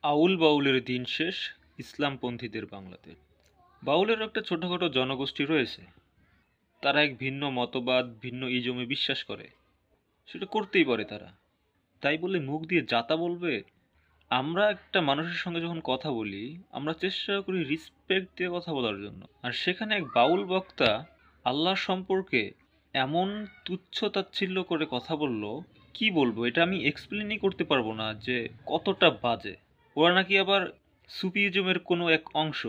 আউল বাউলের দিন শেষ, ইসলামপন্থীদের বাংলাতে। বাউলের একটা ছোটখাটো জনগোষ্ঠী রয়েছে, তারা এক ভিন্ন মতবাদ, ভিন্ন ইজমে বিশ্বাস করে। সেটা করতেই পারে তারা, তাই বলে মুখ দিয়ে যাতা বলবে? আমরা একটা মানুষের সঙ্গে যখন কথা বলি, আমরা চেষ্টা করি রিসপেক্ট দিয়ে কথা বলার জন্য। আর সেখানে এক বাউল বক্তা আল্লাহ সম্পর্কে এমন তুচ্ছ তাচ্ছিল্য করে কথা বলল, কি বলবো, এটা আমি এক্সপ্লেনই করতে পারবো না যে কতটা বাজে। ওরা নাকি আবার সুফিজমের কোনো এক অংশ।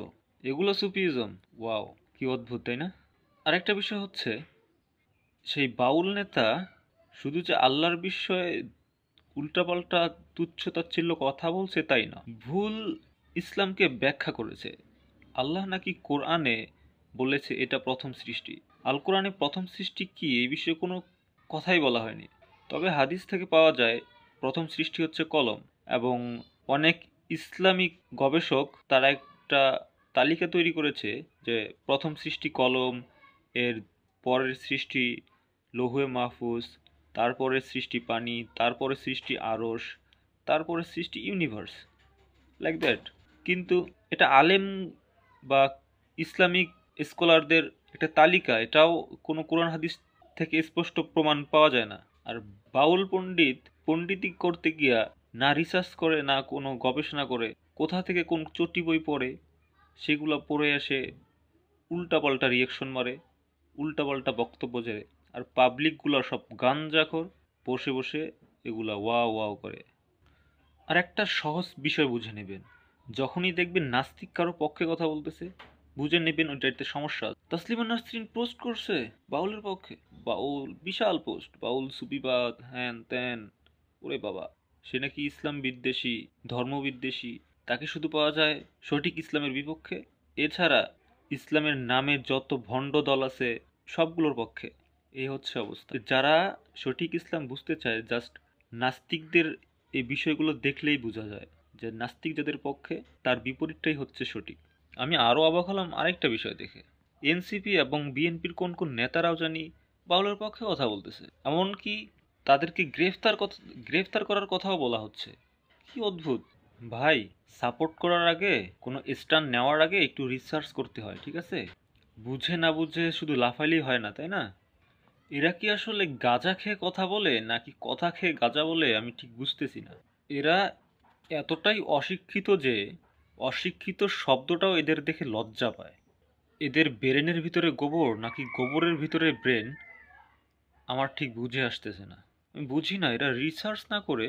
এগুলো সুফিজম? ওয়াও, কি অদ্ভুত, তাই না? আরেকটা বিষয় হচ্ছে, সেই বাউল নেতা শুধু যে আল্লাহর বিষয়ে উল্টাপাল্টা তুচ্ছ তাচ্ছিল্য কথা বলছে তাই না, ভুল ইসলামকে ব্যাখ্যা করেছে। আল্লাহ নাকি কোরআনে বলেছে এটা প্রথম সৃষ্টি। আল কোরআনে প্রথম সৃষ্টি কি এই বিষয়ে কোনো কথাই বলা হয়নি। তবে হাদিস থেকে পাওয়া যায় প্রথম সৃষ্টি হচ্ছে কলম। এবং অনেক ইসলামিক গবেষক তারা একটা তালিকা তৈরি করেছে যে প্রথম সৃষ্টি কলম, এর পরের সৃষ্টি লৌহে মাহফুজ, তারপরে সৃষ্টি পানি, তারপরে সৃষ্টি আরশ, তারপরে সৃষ্টি ইউনিভার্স, লাইক দ্যাট। কিন্তু এটা আলেম বা ইসলামিক স্কলারদের একটা তালিকা, এটাও কোনো কোরআন হাদিস থেকে স্পষ্ট প্রমাণ পাওয়া যায় না। আর বাউল পণ্ডিত পণ্ডিতি করতে গিয়া না রিসার্চ করে, না কোনো গবেষণা করে, কোথা থেকে কোন চটি বই পড়ে, সেগুলো পড়ে এসে উল্টাপাল্টা রিয়েকশন মারে, উল্টাপাল্টা বক্তব্য দেয়। আর পাবলিকগুলো সব গাঞ্জাখোর, বসে বসে এগুলা ওয়াও ওয়াও করে। আর একটা সহজ বিষয় বুঝে নেবেন, যখনই দেখবেন নাস্তিক কারো পক্ষে কথা বলতেছে, বুঝে নেবেন ওইটাতে সমস্যা আছে। তাসলিমা নাসরিন পোস্ট করছে বাউলের পক্ষে, বাউল বিশাল পোস্ট, বাউল সুবিবাদ হ্যান ত্যান। ওরে বাবা, সে নাকি ইসলাম বিদ্বেষী, ধর্ম বিদ্বেষী। তাকে শুধু পাওয়া যায় সঠিক ইসলামের বিপক্ষে। এছাড়া ইসলামের নামে যত ভণ্ড দল আছে সবগুলোর পক্ষে। এই হচ্ছে অবস্থা। যারা সঠিক ইসলাম বুঝতে চায়, জাস্ট নাস্তিকদের এই বিষয়গুলো দেখলেই বোঝা যায় যে নাস্তিক যাদের পক্ষে তার বিপরীতটাই হচ্ছে সঠিক। আমি আরও অবাক হলাম আরেকটা বিষয় দেখে, এনসিপি এবং বিএনপির কোন কোন নেতারাও জানি বাউলের পক্ষে কথা বলতেছে। এমনকি তাদেরকে গ্রেফতার করার কথাও বলা হচ্ছে। কি অদ্ভুত ভাই! সাপোর্ট করার আগে, কোনো স্ট্যান্ড নেওয়ার আগে একটু রিসার্চ করতে হয়, ঠিক আছে? বুঝে না বুঝে শুধু লাফাইলেই হয় না, তাই না? এরা কি আসলে গাঁজা খেয়ে কথা বলে, নাকি কথা খেয়ে গাঁজা বলে, আমি ঠিক বুঝতেছি না। এরা এতটাই অশিক্ষিত যে অশিক্ষিত শব্দটাও এদের দেখে লজ্জা পায়। এদের ব্রেনের ভিতরে গোবর নাকি গোবরের ভিতরে ব্রেন, আমার ঠিক বুঝে আসতেছে না। আমি বুঝি না, এরা রিসার্চ না করে